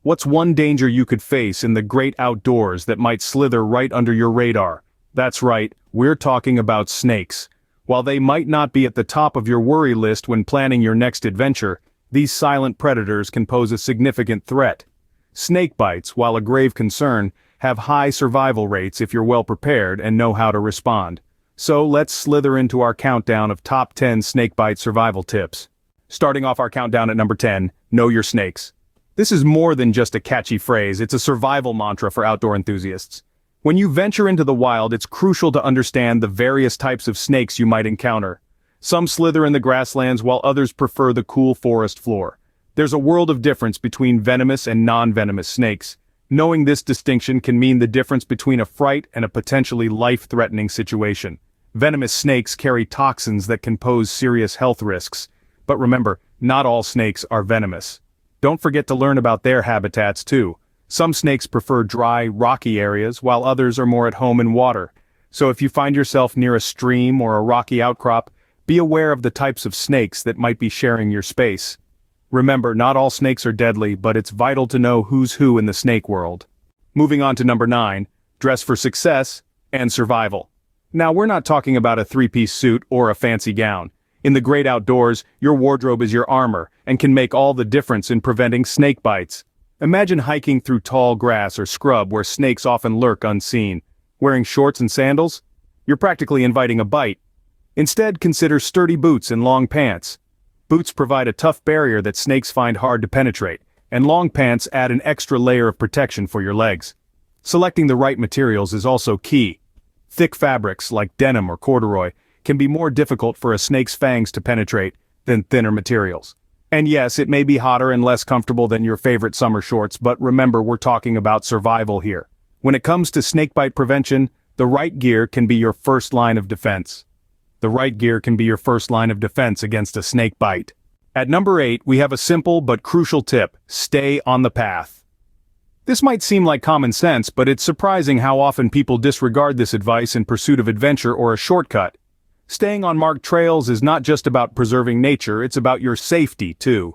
What's one danger you could face in the great outdoors that might slither right under your radar? That's right, we're talking about snakes. While they might not be at the top of your worry list when planning your next adventure, these silent predators can pose a significant threat. Snake bites, while a grave concern, have high survival rates if you're well prepared and know how to respond. So let's slither into our countdown of top 10 snakebite survival tips. Starting off our countdown at number 10, know your snakes. This is more than just a catchy phrase, it's a survival mantra for outdoor enthusiasts. When you venture into the wild, it's crucial to understand the various types of snakes you might encounter. Some slither in the grasslands while others prefer the cool forest floor. There's a world of difference between venomous and non-venomous snakes. Knowing this distinction can mean the difference between a fright and a potentially life-threatening situation. Venomous snakes carry toxins that can pose serious health risks. But remember, not all snakes are venomous. Don't forget to learn about their habitats too. Some snakes prefer dry, rocky areas, while others are more at home in water. So if you find yourself near a stream or a rocky outcrop, be aware of the types of snakes that might be sharing your space. Remember, not all snakes are deadly, but it's vital to know who's who in the snake world. Moving on to number 9, dress for success and survival. Now we're not talking about a three-piece suit or a fancy gown. In the great outdoors, your wardrobe is your armor and can make all the difference in preventing snake bites. Imagine hiking through tall grass or scrub where snakes often lurk unseen. Wearing shorts and sandals? You're practically inviting a bite. Instead, consider sturdy boots and long pants. Boots provide a tough barrier that snakes find hard to penetrate, and long pants add an extra layer of protection for your legs. Selecting the right materials is also key. Thick fabrics like denim or corduroy can be more difficult for a snake's fangs to penetrate than thinner materials. And yes, it may be hotter and less comfortable than your favorite summer shorts, but remember, we're talking about survival here. When it comes to snakebite prevention, the right gear can be your first line of defense. The right gear can be your first line of defense against a snake bite. At number 8, we have a simple but crucial tip: stay on the path. This might seem like common sense, but it's surprising how often people disregard this advice in pursuit of adventure or a shortcut. Staying on marked trails is not just about preserving nature, it's about your safety too.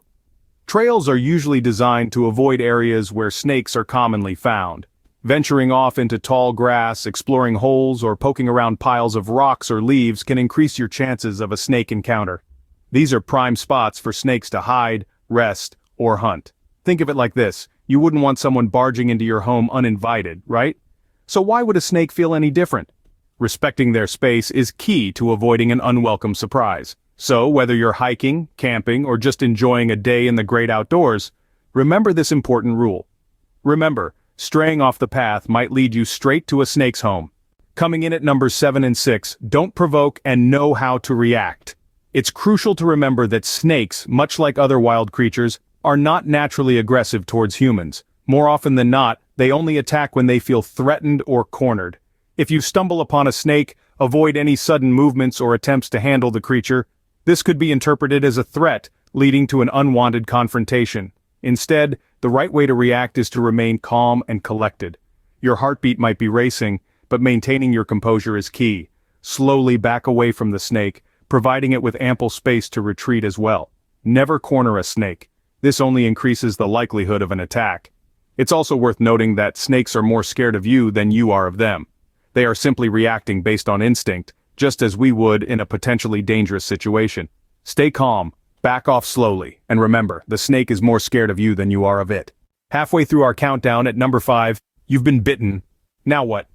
Trails are usually designed to avoid areas where snakes are commonly found. Venturing off into tall grass, exploring holes, or poking around piles of rocks or leaves can increase your chances of a snake encounter. These are prime spots for snakes to hide, rest, or hunt. Think of it like this: you wouldn't want someone barging into your home uninvited, right? So why would a snake feel any different? Respecting their space is key to avoiding an unwelcome surprise. So whether you're hiking, camping, or just enjoying a day in the great outdoors, remember this important rule. Remember, straying off the path might lead you straight to a snake's home. Coming in at numbers 7 and 6, don't provoke and know how to react. It's crucial to remember that snakes, much like other wild creatures, are not naturally aggressive towards humans. More often than not, they only attack when they feel threatened or cornered. If you stumble upon a snake, avoid any sudden movements or attempts to handle the creature. This could be interpreted as a threat, leading to an unwanted confrontation. Instead, the right way to react is to remain calm and collected. Your heartbeat might be racing, but maintaining your composure is key. Slowly back away from the snake, providing it with ample space to retreat as well. Never corner a snake. This only increases the likelihood of an attack. It's also worth noting that snakes are more scared of you than you are of them. They are simply reacting based on instinct, just as we would in a potentially dangerous situation. Stay calm, back off slowly, and remember, the snake is more scared of you than you are of it. Halfway through our countdown at number 5, you've been bitten. Now what?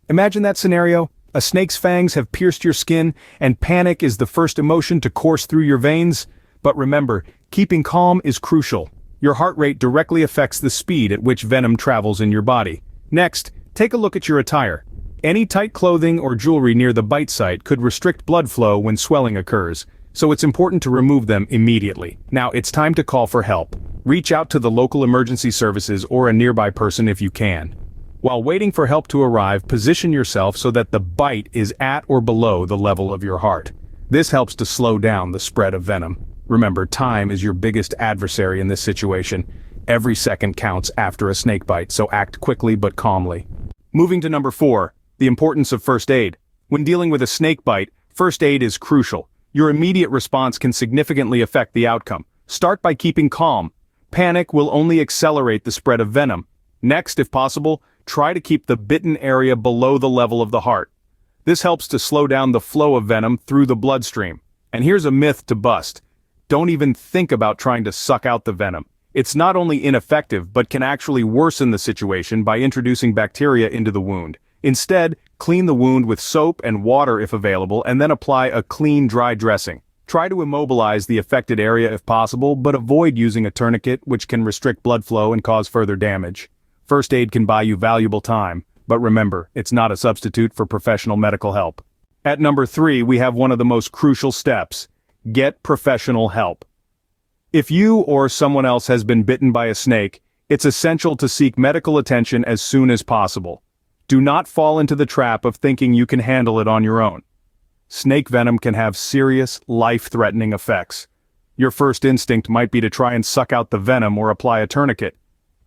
Imagine that scenario. A snake's fangs have pierced your skin, and panic is the first emotion to course through your veins. But remember, keeping calm is crucial. Your heart rate directly affects the speed at which venom travels in your body. Next, take a look at your attire. Any tight clothing or jewelry near the bite site could restrict blood flow when swelling occurs, so it's important to remove them immediately. Now it's time to call for help. Reach out to the local emergency services or a nearby person if you can. While waiting for help to arrive, position yourself so that the bite is at or below the level of your heart. This helps to slow down the spread of venom. Remember, time is your biggest adversary in this situation. Every second counts after a snake bite, so act quickly but calmly. Moving to number 4. The importance of first aid. When dealing with a snake bite, first aid is crucial. Your immediate response can significantly affect the outcome. Start by keeping calm. Panic will only accelerate the spread of venom. Next, if possible, try to keep the bitten area below the level of the heart. This helps to slow down the flow of venom through the bloodstream. And here's a myth to bust. Don't even think about trying to suck out the venom. It's not only ineffective but can actually worsen the situation by introducing bacteria into the wound. Instead, clean the wound with soap and water if available, and then apply a clean, dry dressing. Try to immobilize the affected area if possible, but avoid using a tourniquet, which can restrict blood flow and cause further damage. First aid can buy you valuable time, but remember, it's not a substitute for professional medical help. At number 3, we have one of the most crucial steps. Get professional help. If you or someone else has been bitten by a snake, it's essential to seek medical attention as soon as possible. Do not fall into the trap of thinking you can handle it on your own. Snake venom can have serious, life-threatening effects. Your first instinct might be to try and suck out the venom or apply a tourniquet.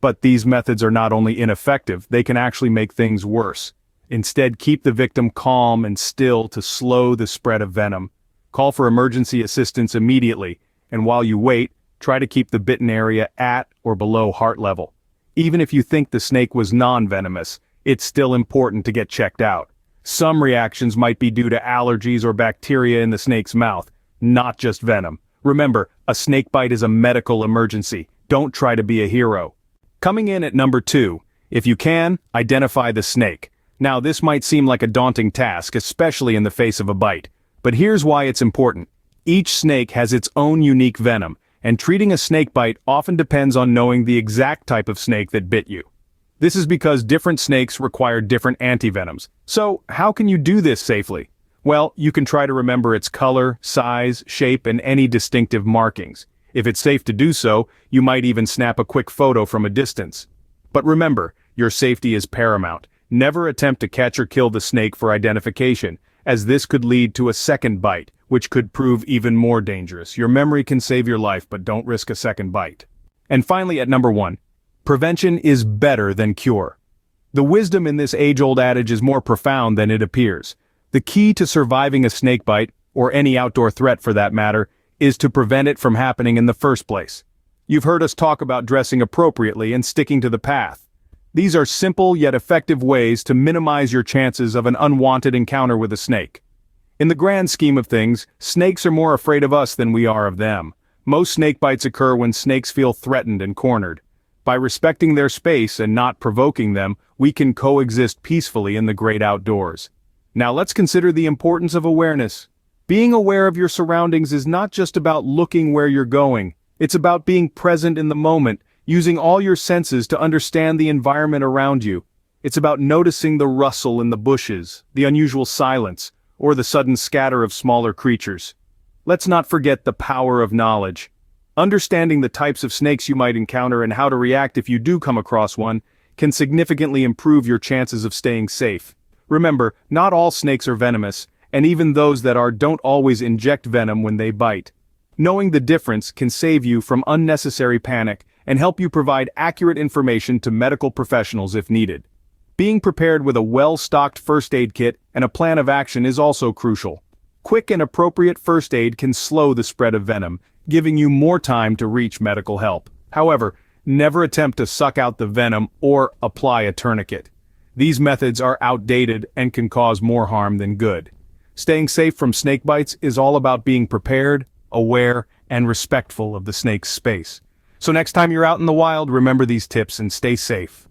But these methods are not only ineffective, they can actually make things worse. Instead, keep the victim calm and still to slow the spread of venom. Call for emergency assistance immediately, and while you wait, try to keep the bitten area at or below heart level. Even if you think the snake was non-venomous, it's still important to get checked out. Some reactions might be due to allergies or bacteria in the snake's mouth, not just venom. Remember, a snake bite is a medical emergency. Don't try to be a hero. Coming in at number 2, if you can, identify the snake. Now, this might seem like a daunting task, especially in the face of a bite. But here's why it's important. Each snake has its own unique venom, and treating a snake bite often depends on knowing the exact type of snake that bit you. This is because different snakes require different antivenoms. So, how can you do this safely? Well, you can try to remember its color, size, shape, and any distinctive markings. If it's safe to do so, you might even snap a quick photo from a distance. But remember, your safety is paramount. Never attempt to catch or kill the snake for identification, as this could lead to a second bite, which could prove even more dangerous. Your memory can save your life, but don't risk a second bite. And finally, at number 1, prevention is better than cure. The wisdom in this age-old adage is more profound than it appears. The key to surviving a snake bite, or any outdoor threat for that matter, is to prevent it from happening in the first place. You've heard us talk about dressing appropriately and sticking to the path. These are simple yet effective ways to minimize your chances of an unwanted encounter with a snake. In the grand scheme of things, snakes are more afraid of us than we are of them. Most snake bites occur when snakes feel threatened and cornered. By respecting their space and not provoking them, we can coexist peacefully in the great outdoors. Now let's consider the importance of awareness. Being aware of your surroundings is not just about looking where you're going. It's about being present in the moment, using all your senses to understand the environment around you. It's about noticing the rustle in the bushes, the unusual silence, or the sudden scatter of smaller creatures. Let's not forget the power of knowledge. Understanding the types of snakes you might encounter and how to react if you do come across one can significantly improve your chances of staying safe. Remember, not all snakes are venomous, and even those that are don't always inject venom when they bite. Knowing the difference can save you from unnecessary panic and help you provide accurate information to medical professionals if needed. Being prepared with a well-stocked first aid kit and a plan of action is also crucial. Quick and appropriate first aid can slow the spread of venom, giving you more time to reach medical help. However, never attempt to suck out the venom or apply a tourniquet. These methods are outdated and can cause more harm than good. Staying safe from snake bites is all about being prepared, aware, and respectful of the snake's space. So next time you're out in the wild, remember these tips and stay safe.